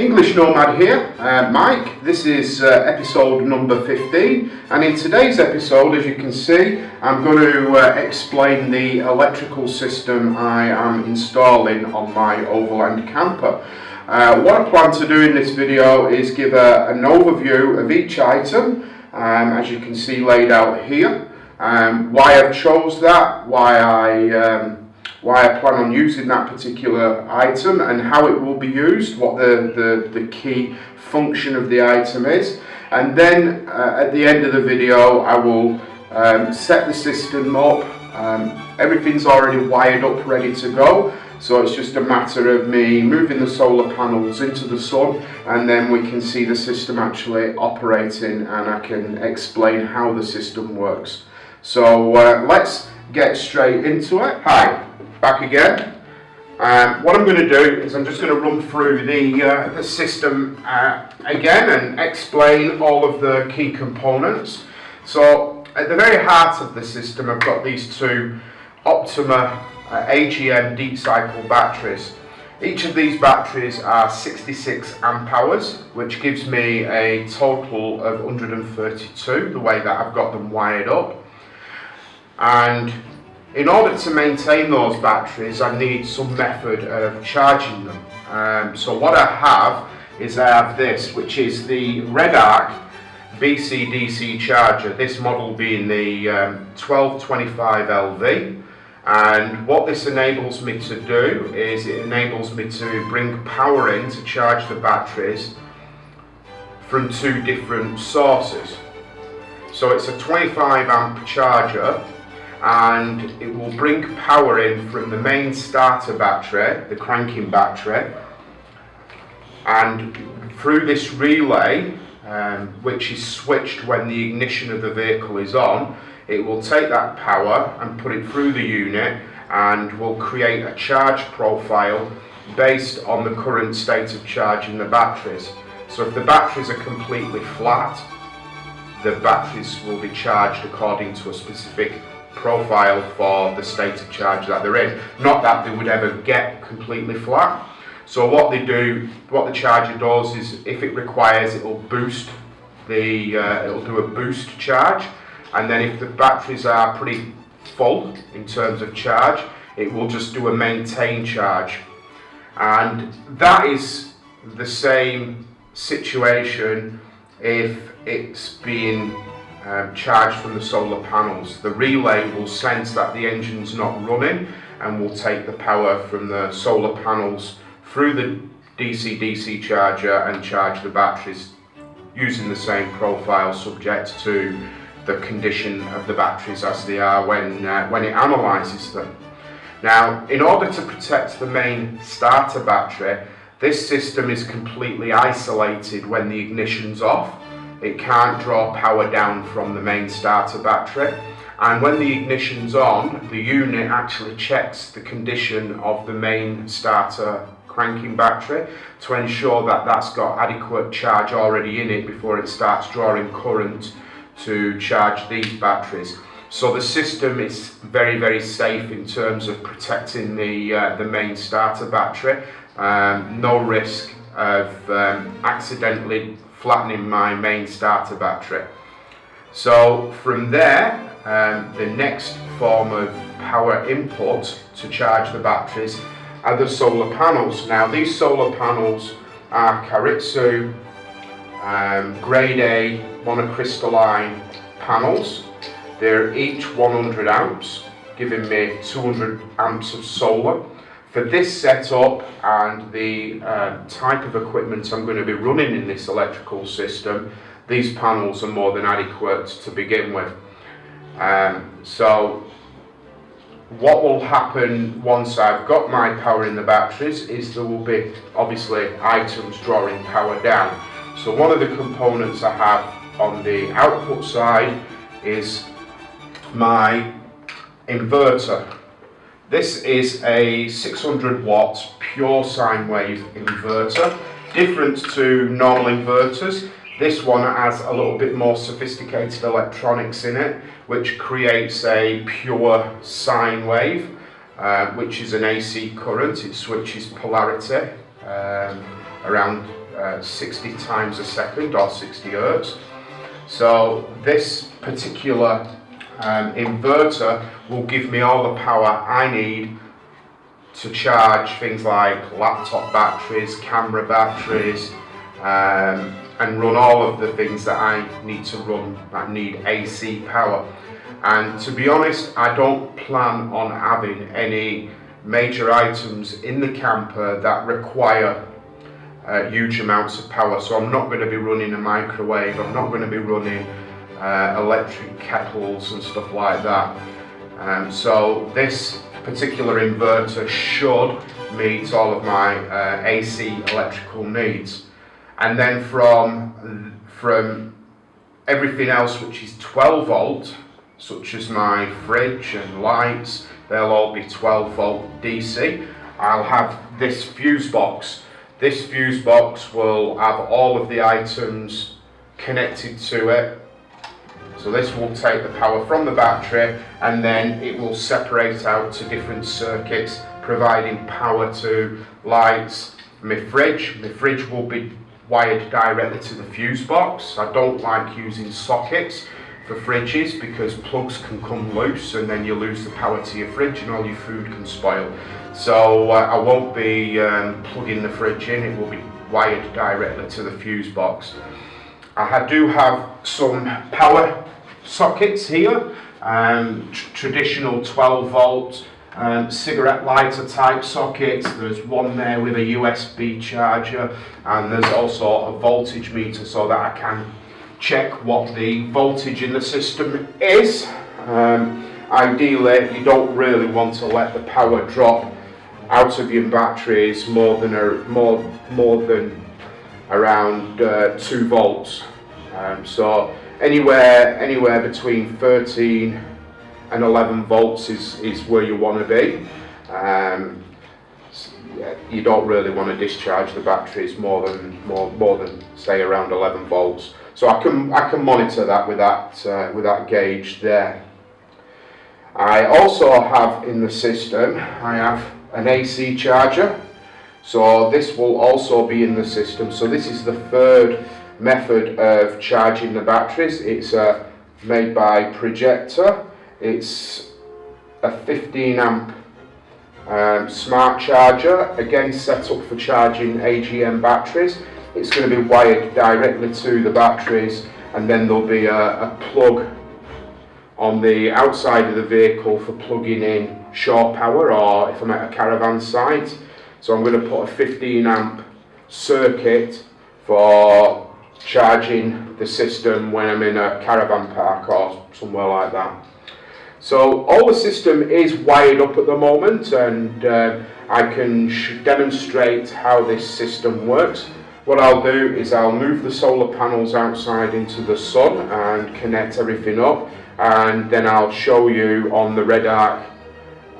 English Nomad here, Mike. This is episode number 15, and in today's episode, as you can see, I'm going to explain the electrical system I am installing on my overland camper. What I plan to do in this video is give an overview of each item, as you can see laid out here, why I've chose that, why I plan on using that particular item and how it will be used, what the key function of the item is, and then at the end of the video I will set the system up. Everything's already wired up, ready to go, so it's just a matter of me moving the solar panels into the sun, and then we can see the system actually operating and I can explain how the system works. So let's get straight into it. Hi. Back again. What I'm going to do is I'm just going to run through the system again and explain all of the key components. So at the very heart of the system I've got these two Optima AGM deep cycle batteries. Each of these batteries are 66 amp hours, which gives me a total of 132, the way that I've got them wired up. And in order to maintain those batteries, I need some method of charging them. So what I have is I have this, which is the Red Arc BC-DC charger, this model being the 1225 LV. And what this enables me to do is it enables me to bring power in to charge the batteries from two different sources. So it's a 25 amp charger, and it will bring power in from the main starter battery, the cranking battery, and through this relay, which is switched when the ignition of the vehicle is on, it will take that power and put it through the unit and will create a charge profile based on the current state of charge in the batteries. So if the batteries are completely flat, the batteries will be charged according to a specific profile for the state of charge that they're in. Not that they would ever get completely flat. So what the charger does is, if it requires, it will boost it'll do a boost charge, and then if the batteries are pretty full in terms of charge, it will just do a maintain charge. And that is the same situation if it's being charged from the solar panels. The relay will sense that the engine's not running and will take the power from the solar panels through the DC-DC charger and charge the batteries using the same profile, subject to the condition of the batteries as they are when it analyses them. Now, in order to protect the main starter battery, this system is completely isolated when the ignition's off. It can't draw power down from the main starter battery, and when the ignition's on, the unit actually checks the condition of the main starter cranking battery to ensure that that's got adequate charge already in it before it starts drawing current to charge these batteries. So the system is very, very safe in terms of protecting the main starter battery. No risk of accidentally flattening my main starter battery. So from there, the next form of power input to charge the batteries are the solar panels. Now these solar panels are Keiretsu grade A monocrystalline panels. They're each 100 amps, giving me 200 amps of solar. For this setup and the type of equipment I'm going to be running in this electrical system, these panels are more than adequate to begin with. So what will happen once I've got my power in the batteries is there will be obviously items drawing power down. So one of the components I have on the output side is my inverter. This is a 600 watt pure sine wave inverter. Different to normal inverters, this one has a little bit more sophisticated electronics in it, which creates a pure sine wave, which is an AC current. It switches polarity around 60 times a second or 60 hertz. So this particular inverter will give me all the power I need to charge things like laptop batteries, camera batteries, and run all of the things that I need to run that need AC power. And to be honest, I don't plan on having any major items in the camper that require huge amounts of power. So I'm not going to be running a microwave, I'm not going to be running electric kettles and stuff like that. So this particular inverter should meet all of my AC electrical needs. And then from everything else which is 12 volt, such as my fridge and lights, they'll all be 12 volt DC. I'll have this fuse box. This fuse box will have all of the items connected to it. So this will take the power from the battery and then it will separate out to different circuits, providing power to lights. My fridge will be wired directly to the fuse box. I don't like using sockets for fridges because plugs can come loose and then you lose the power to your fridge and all your food can spoil. So I won't be plugging the fridge in, it will be wired directly to the fuse box. I do have some power sockets here, traditional 12 volt cigarette lighter type sockets. There's one there with a USB charger, and there's also a voltage meter so that I can check what the voltage in the system is. Ideally, you don't really want to let the power drop out of your batteries more than around 2 volts. So anywhere between 13 and 11 volts is where you want to be. You don't really want to discharge the batteries more than say around 11 volts. So I can monitor that with that gauge there. I also have in the system, I have an AC charger. So this will also be in the system. So this is the third method of charging the batteries. It's made by Projector. It's a 15 amp smart charger, again set up for charging AGM batteries. It's going to be wired directly to the batteries, and then there'll be a plug on the outside of the vehicle for plugging in shore power, or if I'm at a caravan site. So I'm going to put a 15 amp circuit for charging the system when I'm in a caravan park or somewhere like that. So all the system is wired up at the moment, and I can demonstrate how this system works. What I'll do is I'll move the solar panels outside into the sun and connect everything up, and then I'll show you on the Red Arc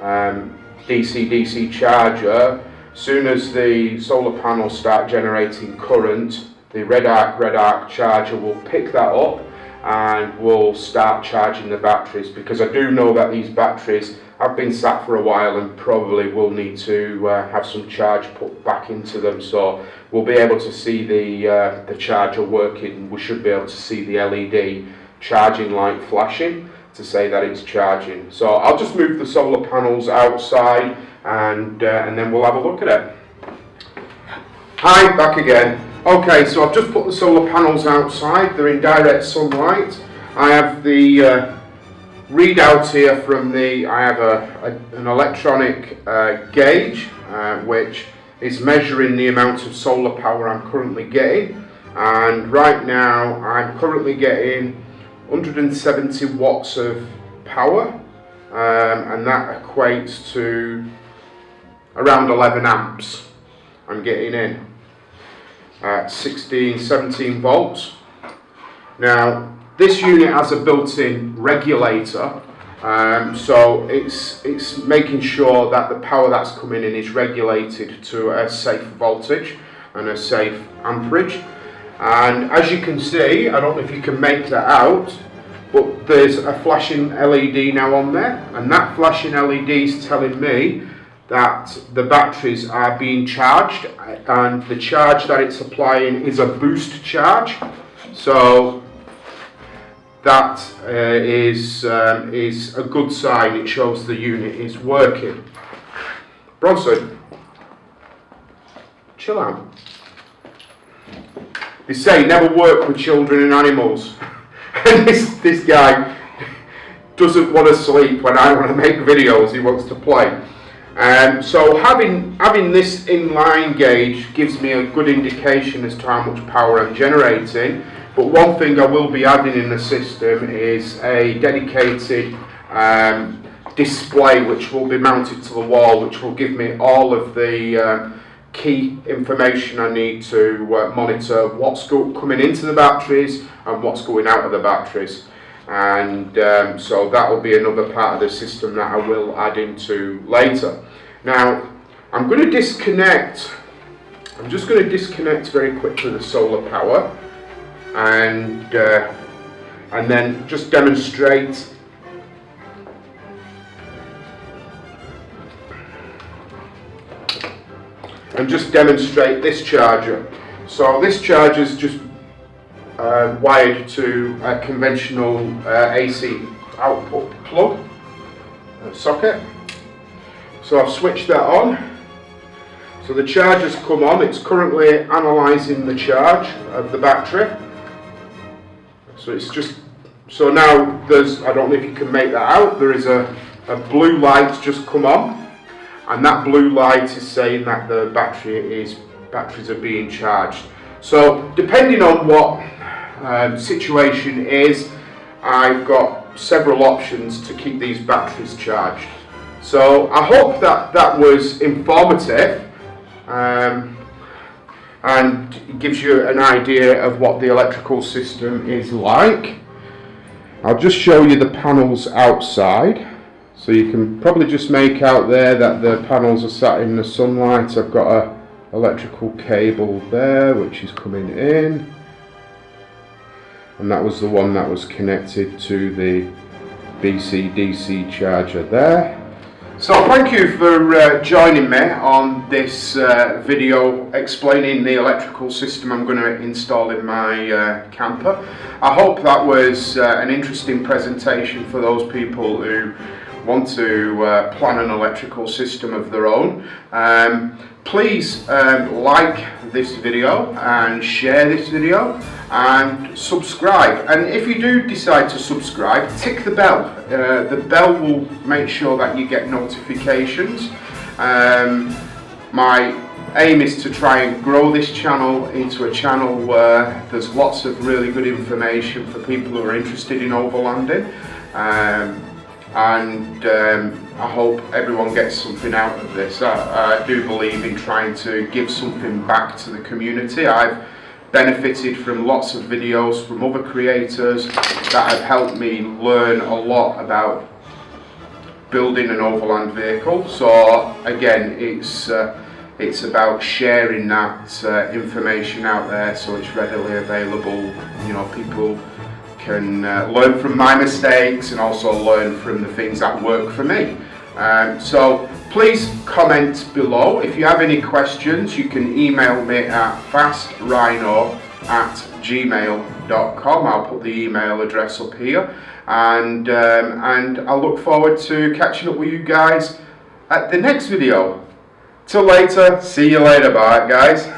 DC-DC charger. Soon as the solar panels start generating current, the Red Arc charger will pick that up and will start charging the batteries, because I do know that these batteries have been sat for a while and probably will need to have some charge put back into them. So we'll be able to see the charger working. We should be able to see the LED charging light flashing to say that it's charging. So I'll just move the solar panels outside and then we'll have a look at it. Hi, back again. Okay, so I've just put the solar panels outside. They're in direct sunlight. I have the readout here from I have an electronic gauge which is measuring the amount of solar power I'm currently getting, and right now I'm currently getting 170 watts of power, and that equates to around 11 amps I'm getting in at 17 volts. Now this unit has a built-in regulator, so it's making sure that the power that's coming in is regulated to a safe voltage and a safe amperage. And as you can see, I don't know if you can make that out, but there's a flashing LED now on there, and that flashing LED is telling me that the batteries are being charged, and the charge that it's applying is a boost charge. So that is a good sign. It shows the unit is working. Bronson, chill out. They say never work with children and animals. And this guy doesn't want to sleep when I want to make videos. He wants to play. So having this inline gauge gives me a good indication as to how much power I'm generating. But one thing I will be adding in the system is a dedicated display which will be mounted to the wall, which will give me all of the key information I need to monitor what's coming into the batteries and what's going out of the batteries. And so that will be another part of the system that I will add into later. Now I'm going to disconnect. I'm just going to disconnect very quickly the solar power, and then just demonstrate this charger. So this charger is just wired to a conventional AC output plug socket. So I've switched that on. So the charger's come on. It's currently analysing the charge of the battery. So it's just, so now there's, I don't know if you can make that out, there is a blue light just come on, and that blue light is saying that the batteries are being charged. So depending on what situation is, I've got several options to keep these batteries charged. So I hope that was informative. And it gives you an idea of what the electrical system is like. I'll just show you the panels outside, so you can probably just make out there that the panels are sat in the sunlight. I've got a electrical cable there which is coming in, and that was the one that was connected to the DC charger there. So thank you for joining me on this video explaining the electrical system I'm going to install in my camper. I hope that was an interesting presentation for those people who want to plan an electrical system of their own. Please like this video and share this video and subscribe, and if you do decide to subscribe, tick the bell. The bell will make sure that you get notifications. My aim is to try and grow this channel into a channel where there's lots of really good information for people who are interested in overlanding, and I hope everyone gets something out of this. I do believe in trying to give something back to the community. I've benefited from lots of videos from other creators that have helped me learn a lot about building an overland vehicle. So again, it's about sharing that information out there so it's readily available. You know, people can learn from my mistakes and also learn from the things that work for me. So please comment below. If you have any questions, you can email me at fastrhino@gmail.com. I'll put the email address up here, and I'll look forward to catching up with you guys at the next video. Till later, see you later, bye guys.